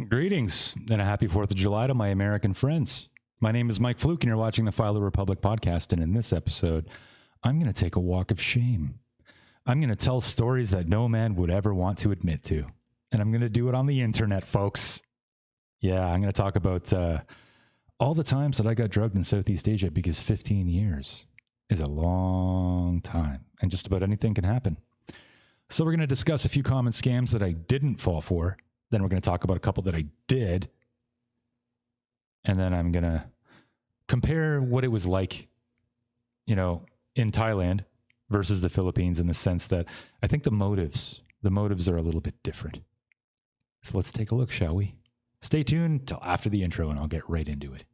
Greetings and a happy 4th of July to my American friends. My name is Mike Fluke and you're watching the File the Republic podcast. And in this episode, I'm going to take a walk of shame. I'm going to tell stories that no man would ever want to admit to. And I'm going to do it on the internet, folks. Yeah, I'm going to talk about all the times that I got drugged in Southeast Asia because 15 years is a long time and just about anything can happen. So we're going to discuss a few common scams that I didn't fall for. Then we're going to talk about a couple that I did. And then I'm going to compare what it was like, in Thailand versus the Philippines in the sense that I think the motives are a little bit different. So let's take a look, shall we? Stay tuned till after the intro and I'll get right into it.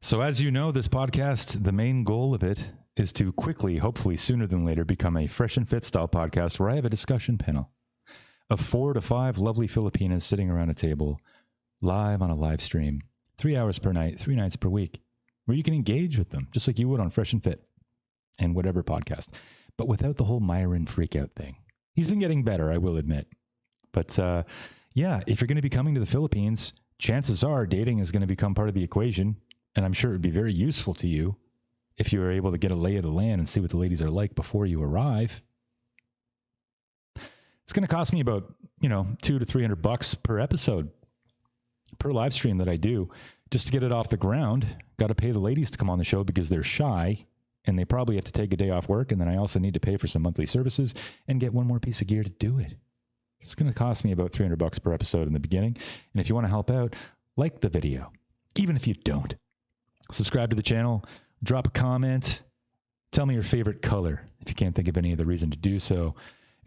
So as you know, this podcast, the main goal of it is to quickly, hopefully sooner than later, become a fresh and fit style podcast where I have a discussion panel of 4 to 5 lovely Filipinas sitting around a table, live on a live stream, 3 hours per night, 3 nights per week, where you can engage with them, just like you would on Fresh and Fit and whatever podcast, but without the whole Myron freakout thing. He's been getting better, I will admit. But yeah, if you're going to be coming to the Philippines, chances are dating is going to become part of the equation. And I'm sure it would be very useful to you if you were able to get a lay of the land and see what the ladies are like before you arrive. It's going to cost me about, $200 to $300 per episode, per live stream that I do, just to get it off the ground. Got to pay the ladies to come on the show because they're shy and they probably have to take a day off work. And then I also need to pay for some monthly services and get one more piece of gear to do it. It's going to cost me about $300 per episode in the beginning. And if you want to help out, like the video, even if you don't. Subscribe to the channel, drop a comment, tell me your favorite color if you can't think of any other reason to do so.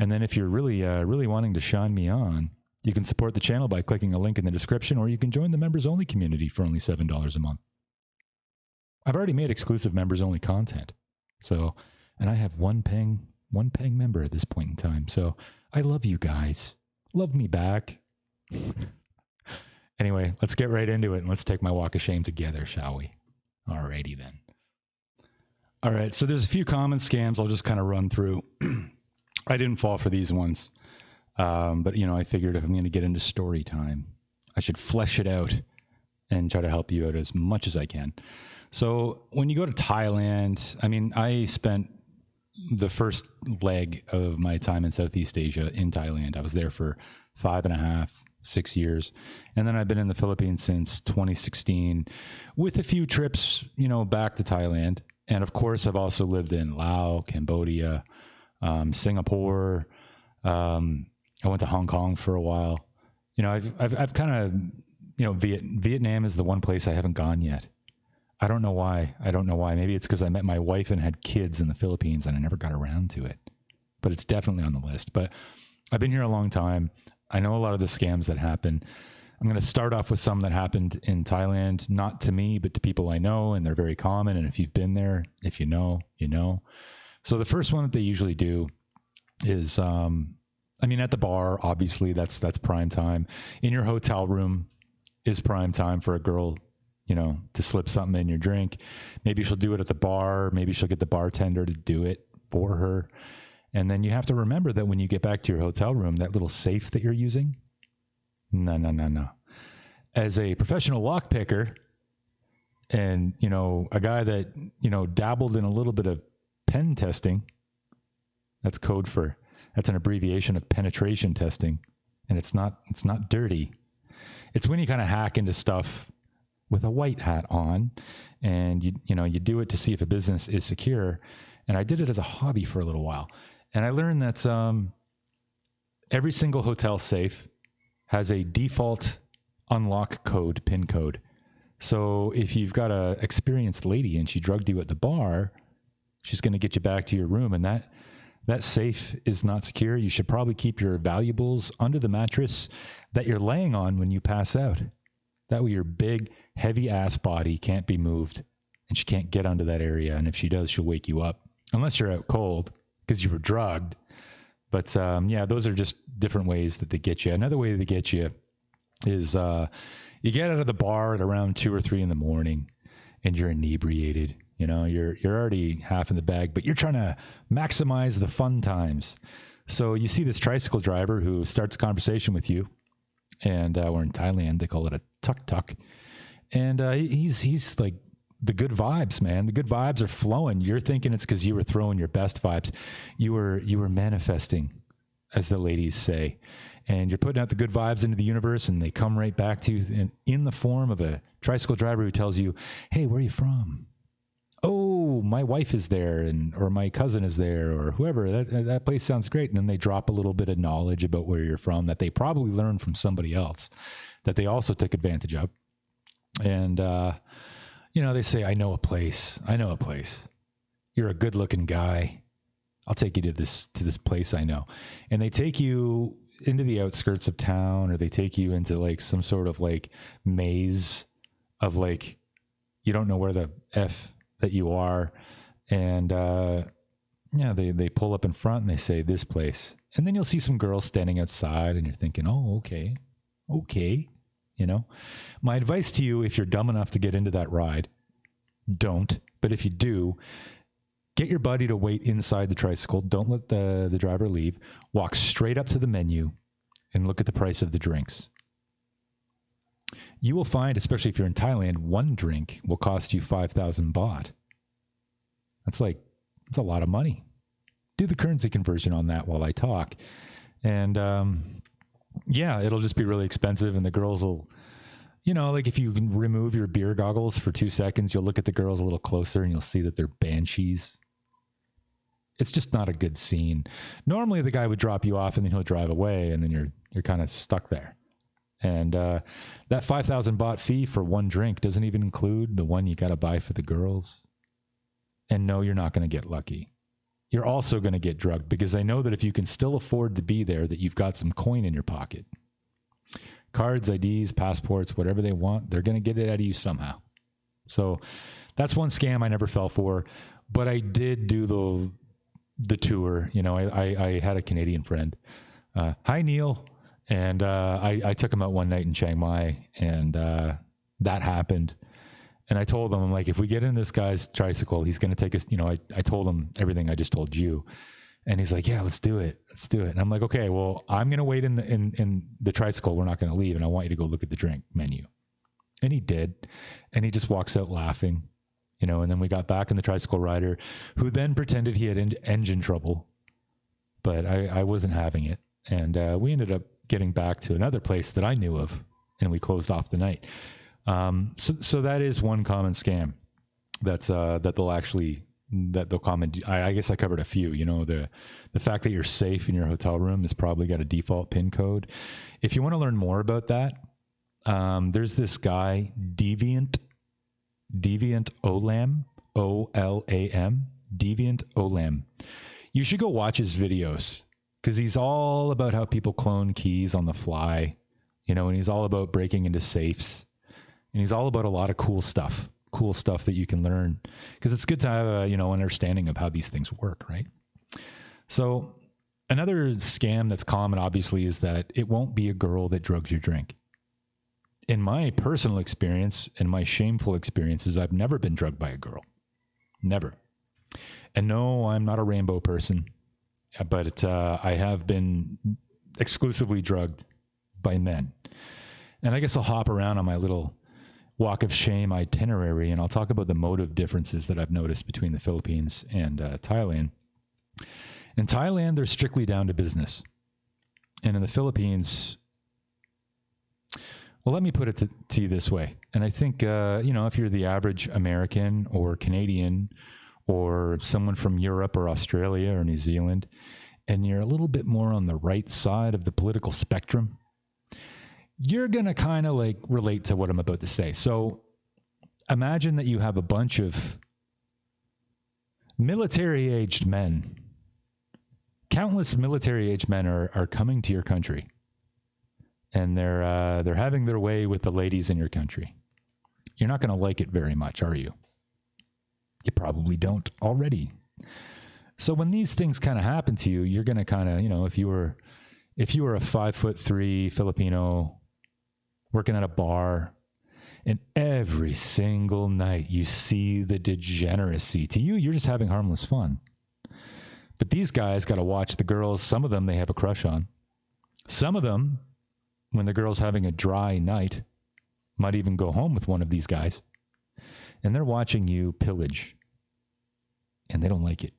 And then if you're really wanting to shine me on, you can support the channel by clicking a link in the description, or you can join the members only community for only $7 a month. I've already made exclusive members only content. And I have one paying member at this point in time. So I love you guys. Love me back. Anyway, let's get right into it and let's take my walk of shame together, shall we? Alrighty then. All right, so there's a few common scams I'll just kind of run through. I didn't fall for these ones, but I figured if I'm going to get into story time, I should flesh it out and try to help you out as much as I can. So when you go to Thailand, I spent the first leg of my time in Southeast Asia in Thailand. I was there for 5.5 6 years. And then I've been in the Philippines since 2016 with a few trips, back to Thailand. And of course, I've also lived in Laos, Cambodia, Singapore. I went to Hong Kong for a while. I've kind of, Vietnam is the one place I haven't gone yet. I don't know why. Maybe it's because I met my wife and had kids in the Philippines and I never got around to it. But it's definitely on the list. But I've been here a long time. I know a lot of the scams that happen. I'm going to start off with some that happened in Thailand, not to me, but to people I know, and they're very common. And if you've been there, if you know, you know. So the first one that they usually do is, at the bar, obviously that's prime time. In your hotel room is prime time for a girl, to slip something in your drink. Maybe she'll do it at the bar. Maybe she'll get the bartender to do it for her. And then you have to remember that when you get back to your hotel room, that little safe that you're using, no. As a professional lockpicker and, a guy that, dabbled in a little bit of pen testing, that's an abbreviation of penetration testing. And it's not dirty. It's when you kind of hack into stuff with a white hat on and you do it to see if a business is secure. And I did it as a hobby for a little while. And I learned that every single hotel safe has a default unlock code, PIN code. So if you've got a experienced lady and she drugged you at the bar, she's going to get you back to your room. And that safe is not secure. You should probably keep your valuables under the mattress that you're laying on when you pass out. That way your big, heavy ass body can't be moved and she can't get onto that area. And if she does, she'll wake you up. Unless you're out cold because you were drugged, But yeah, those are just different ways that they get you. Another way they get you is you get out of the bar at around 2 or 3 in the morning and you're inebriated. You know, you're already half in the bag, but you're trying to maximize the fun times. So you see this tricycle driver who starts a conversation with you, and we're in Thailand. They call it a tuk-tuk. And he's like, the good vibes, man. The good vibes are flowing. You're thinking it's because you were throwing your best vibes. You were manifesting, as the ladies say. And you're putting out the good vibes into the universe, and they come right back to you in the form of a tricycle driver who tells you, hey, where are you from? Oh, my wife is there, or my cousin is there, or whoever. That place sounds great. And then they drop a little bit of knowledge about where you're from that they probably learned from somebody else that they also took advantage of. And, you know, they say, I know a place. You're a good looking guy. I'll take you to this place I know. And they take you into the outskirts of town, or they take you into like some sort of like maze of like, you don't know where the F that you are. And, yeah, they pull up in front and they say this place. And then you'll see some girls standing outside and you're thinking, oh, okay. You know, my advice to you, if you're dumb enough to get into that ride, don't. But if you do, get your buddy to wait inside the tricycle. Don't let the driver leave. Walk straight up to the menu and look at the price of the drinks. You will find, especially if you're in Thailand, one drink will cost you 5,000 baht. That's a lot of money. Do the currency conversion on that while I talk. And, yeah, it'll just be really expensive, and the girls will, you know, like if you can remove your beer goggles for 2 seconds, you'll look at the girls a little closer and you'll see that they're banshees. It's just not a good scene. Normally the guy would drop you off and then he'll drive away, and then you're kind of stuck there. And that 5,000 baht fee for one drink doesn't even include the one you got to buy for the girls. And no, you're not going to get lucky. You're also going to get drugged, because I know that if you can still afford to be there, that you've got some coin in your pocket. Cards, IDs, passports, whatever they want, they're going to get it out of you somehow. So that's one scam I never fell for, but I did do the tour. You know, I had a Canadian friend. Hi, Neil. And I took him out one night in Chiang Mai, and that happened. And I told him, I'm like, if we get in this guy's tricycle, he's going to take us, you know, I told him everything I just told you. And he's like, yeah, let's do it. And I'm like, okay, well, I'm going to wait in the tricycle. We're not going to leave. And I want you to go look at the drink menu. And he did. And he just walks out laughing, you know, and then we got back in the tricycle rider, who then pretended he had engine trouble, but I wasn't having it. And we ended up getting back to another place that I knew of, and we closed off the night. So that is one common scam that they'll comment. I guess I covered a few. You know, the fact that you're safe in your hotel room has probably got a default PIN code. If you want to learn more about that, there's this guy, Deviant Olam, O-L-A-M, Deviant Olam. You should go watch his videos, because he's all about how people clone keys on the fly, you know, and he's all about breaking into safes. And he's all about a lot of cool stuff that you can learn, because it's good to have a, you know, understanding of how these things work, right? So another scam that's common, obviously, is that it won't be a girl that drugs your drink. In my personal experience and my shameful experiences, I've never been drugged by a girl. Never. And no, I'm not a rainbow person, but I have been exclusively drugged by men. And I guess I'll hop around on my little walk of shame itinerary, and I'll talk about the motive differences that I've noticed between the Philippines and Thailand. In Thailand, they're strictly down to business. And in the Philippines, well, let me put it to you this way. And I think, you know, if you're the average American or Canadian or someone from Europe or Australia or New Zealand, and you're a little bit more on the right side of the political spectrum, you're going to kind of like relate to what I'm about to say. So imagine that you have a bunch of military-aged men. Countless military-aged men are coming to your country, and they're having their way with the ladies in your country. You're not going to like it very much, are you? You probably don't already. So when these things kind of happen to you, you're going to kind of, if you were a 5'3" Filipino working at a bar, and every single night you see the degeneracy, to you, you're just having harmless fun. But these guys got to watch the girls. Some of them they have a crush on. Some of them, when the girl's having a dry night, might even go home with one of these guys. And they're watching you pillage. And they don't like it.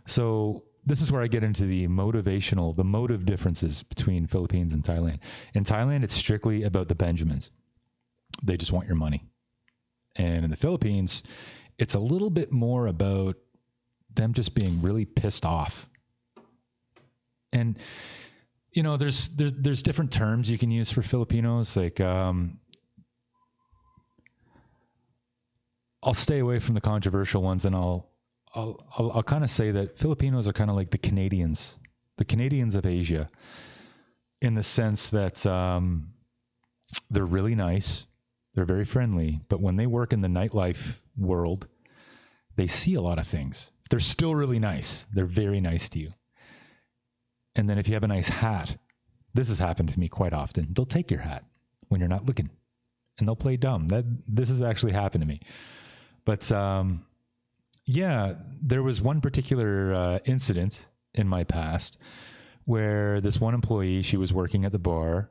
So this is where I get into the motive differences between Philippines and Thailand. In Thailand, it's strictly about the Benjamins. They just want your money. And in the Philippines, it's a little bit more about them just being really pissed off. And, there's different terms you can use for Filipinos. Like, I'll stay away from the controversial ones, and I'll kind of say that Filipinos are kind of like the Canadians of Asia, in the sense that they're really nice, they're very friendly, but when they work in the nightlife world, they see a lot of things. They're still really nice. They're very nice to you. And then if you have a nice hat, this has happened to me quite often, they'll take your hat when you're not looking, and they'll play dumb. This has actually happened to me. But yeah, there was one particular incident in my past where this one employee, she was working at the bar,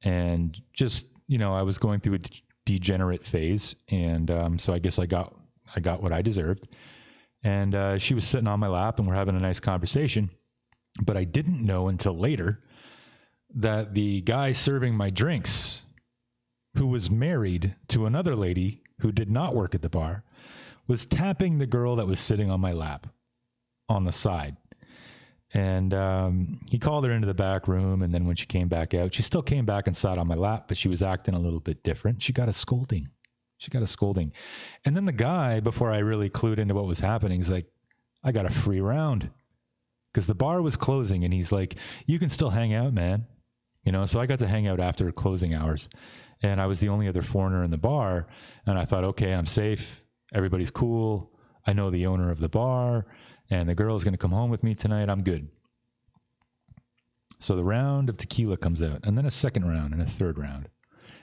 and just, I was going through a degenerate phase. And so I guess I got what I deserved. And she was sitting on my lap, and we're having a nice conversation. But I didn't know until later that the guy serving my drinks, who was married to another lady who did not work at the bar, was tapping the girl that was sitting on my lap on the side. And he called her into the back room. And then when she came back out, she still came back and sat on my lap, but she was acting a little bit different. She got a scolding. And then the guy, before I really clued into what was happening, he's like, I got a free round. Because the bar was closing, and he's like, you can still hang out, man. So I got to hang out after closing hours. And I was the only other foreigner in the bar. And I thought, okay, I'm safe. Everybody's cool. I know the owner of the bar, and the girl's going to come home with me tonight. I'm good. So the round of tequila comes out, and then a second round and a third round.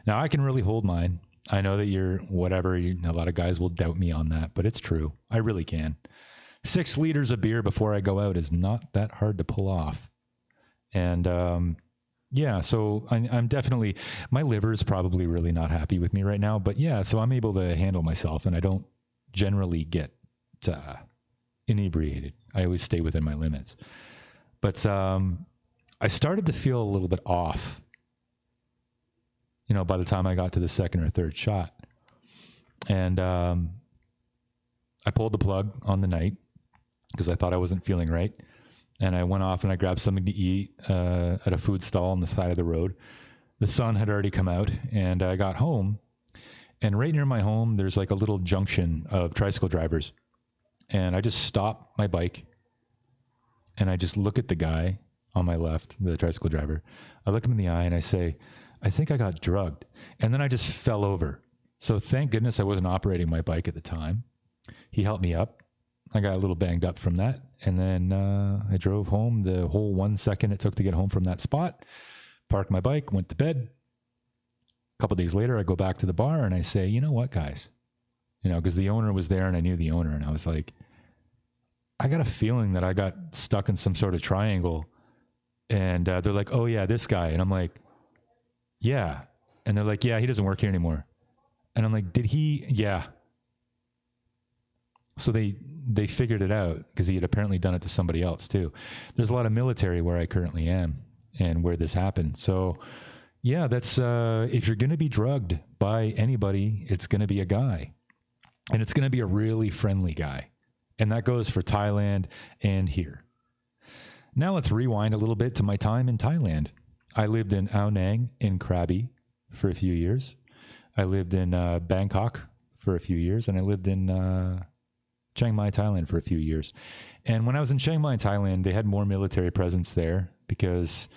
Now I can really hold mine. I know that a lot of guys will doubt me on that, but it's true. I really can. 6 liters of beer before I go out is not that hard to pull off. And, yeah, so I'm definitely, my liver is probably really not happy with me right now, but yeah, so I'm able to handle myself, and I don't generally get inebriated. I always stay within my limits. But I started to feel a little bit off, by the time I got to the second or third shot. And I pulled the plug on the night because I thought I wasn't feeling right. And I went off and I grabbed something to eat at a food stall on the side of the road. The sun had already come out, and I got home. And right near my home, there's like a little junction of tricycle drivers. And I just stop my bike, and I just look at the guy on my left, the tricycle driver. I look him in the eye, and I say, I think I got drugged. And then I just fell over. So thank goodness I wasn't operating my bike at the time. He helped me up. I got a little banged up from that. And then I drove home the whole 1 second it took to get home from that spot, parked my bike, went to bed. A couple of days later, I go back to the bar and I say, you know what, guys? Because the owner was there and I knew the owner. And I was like, I got a feeling that I got stuck in some sort of triangle. And they're like, oh, yeah, this guy. And I'm like, yeah. And they're like, yeah, he doesn't work here anymore. And I'm like, did he? Yeah. So they figured it out because he had apparently done it to somebody else too. There's a lot of military where I currently am and where this happened. So yeah, that's, if you're going to be drugged by anybody, it's going to be a guy, and it's going to be a really friendly guy. And that goes for Thailand and here. Now let's rewind a little bit to my time in Thailand. I lived in Ao Nang in Krabi for a few years. I lived in Bangkok for a few years, and I lived in Chiang Mai, Thailand for a few years. And when I was in Chiang Mai, Thailand, they had more military presence there because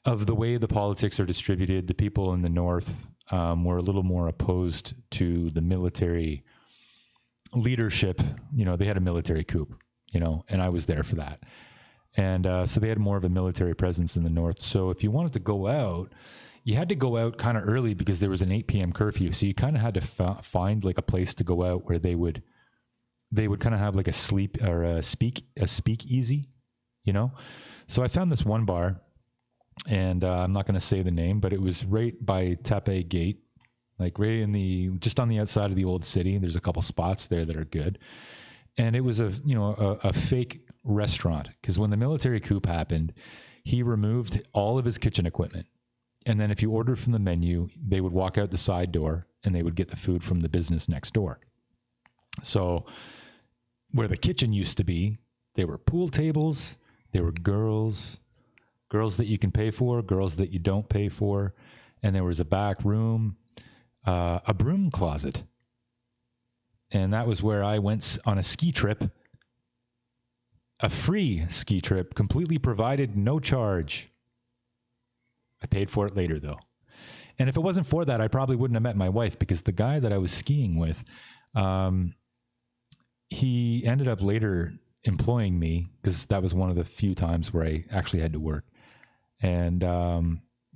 of the way the politics are distributed. The people in the north were a little more opposed to the military leadership. They had a military coup, and I was there for that. And so they had more of a military presence in the north. So if you wanted to go out, you had to go out kind of early because there was an 8 p.m. curfew. So you kind of had to find like a place to go out where they would kind of have like a sleep or a speakeasy, So I found this one bar, and I'm not going to say the name, but it was right by Taipei Gate, like right just on the outside of the old city. There's a couple spots there that are good. And it was a fake restaurant, because when the military coup happened, he removed all of his kitchen equipment. And then if you ordered from the menu, they would walk out the side door and they would get the food from the business next door. So where the kitchen used to be, there were pool tables, there were girls that you can pay for, girls that you don't pay for. And there was a back room, a broom closet. And that was where I went on a ski trip, a free ski trip, completely provided, no charge. I paid for it later, though. And if it wasn't for that, I probably wouldn't have met my wife, because the guy that I was skiing with, he ended up later employing me, because that was one of the few times where I actually had to work. And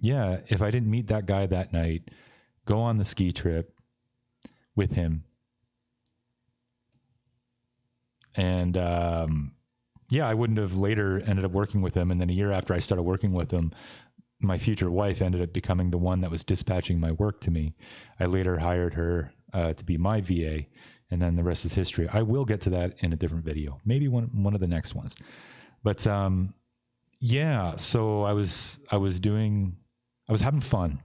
if I didn't meet that guy that night, go on the ski trip with him, and I wouldn't have later ended up working with him. And then a year after I started working with him, my future wife ended up becoming the one that was dispatching my work to me. I later hired her to be my VA, and then the rest is history. I will get to that in a different video, maybe one of the next ones. But so I was having fun.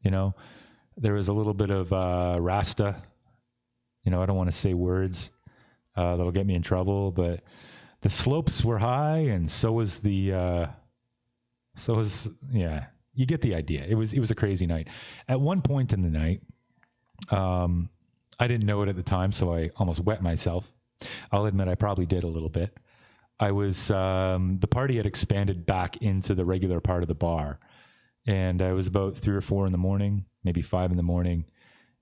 There was a little bit of Rasta. I don't want to say words that'll get me in trouble, but the slopes were high, and so was you get the idea. It was a crazy night. At one point in the night, I didn't know it at the time, so I almost wet myself. I'll admit I probably did a little bit. I was, the party had expanded back into the regular part of the bar, and it was about 3 or 4 in the morning, maybe 5 in the morning.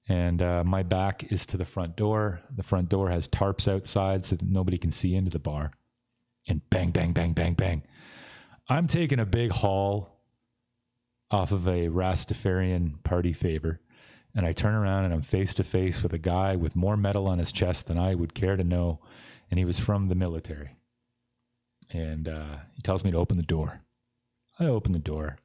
And my back is to the front door. The front door has tarps outside so that nobody can see into the bar. And bang, bang, bang, bang, bang. I'm taking a big haul off of a Rastafarian party favor. And I turn around and I'm face to face with a guy with more metal on his chest than I would care to know. And he was from the military. And he tells me to open the door. I open the door.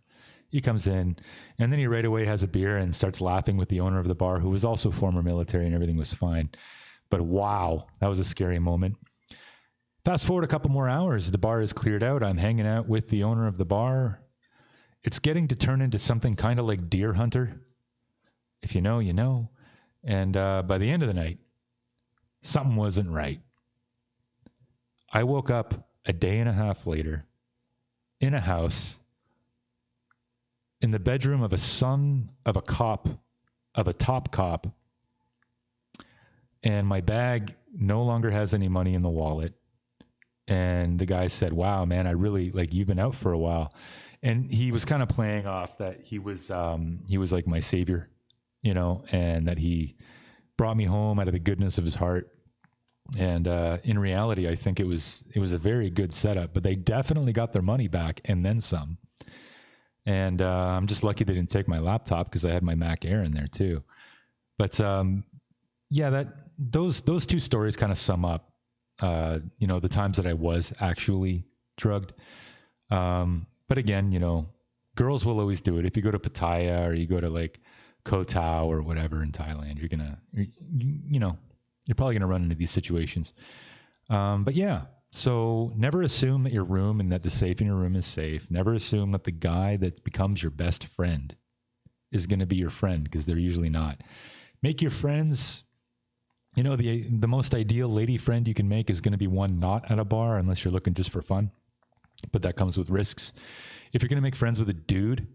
He comes in, and then he right away has a beer and starts laughing with the owner of the bar, who was also former military, and everything was fine. But wow, that was a scary moment. Fast forward a couple more hours, the bar is cleared out. I'm hanging out with the owner of the bar. It's getting to turn into something kind of like Deer Hunter. If you know, you know. And by the end of the night, something wasn't right. I woke up a day and a half later in a house, in the bedroom of a son of a cop, of a top cop, and my bag no longer has any money in the wallet. And the guy said, "Wow, man, I really, you've been out for a while." And he was kind of playing off that he was like my savior, and that he brought me home out of the goodness of his heart. And in reality, I think it was a very good setup, but they definitely got their money back and then some. And I'm just lucky they didn't take my laptop, because I had my Mac Air in there too. But those two stories kind of sum up, the times that I was actually drugged. But again, girls will always do it. If you go to Pattaya or you go to Koh Tao or whatever in Thailand, you're probably gonna run into these situations. But yeah. So never assume that your room and that the safe in your room is safe. Never assume that the guy that becomes your best friend is going to be your friend, because they're usually not. Make your friends, the most ideal lady friend you can make is going to be one not at a bar, unless you're looking just for fun. But that comes with risks. If you're going to make friends with a dude,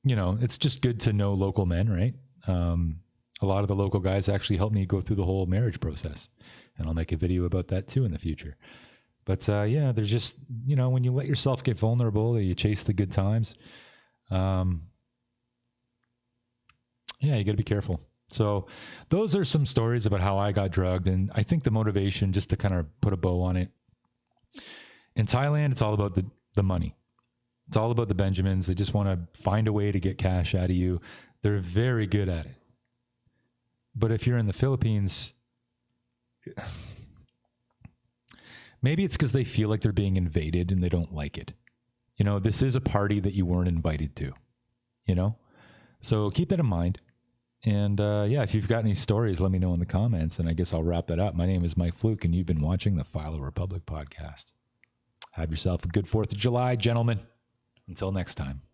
it's just good to know local men, right? A lot of the local guys actually helped me go through the whole marriage process. And I'll make a video about that too in the future. But there's just, when you let yourself get vulnerable or you chase the good times, you got to be careful. So those are some stories about how I got drugged. And I think the motivation, just to kind of put a bow on it, in Thailand, it's all about the money. It's all about the Benjamins. They just want to find a way to get cash out of you. They're very good at it. But if you're in the Philippines, maybe it's because they feel like they're being invaded and they don't like it. You know, this is a party that you weren't invited to, you know? So keep that in mind. And yeah, if you've got any stories, let me know in the comments. And I guess I'll wrap that up. My name is Mike Fluke, and you've been watching the Philo Republic podcast. Have yourself a good 4th of July, gentlemen. Until next time.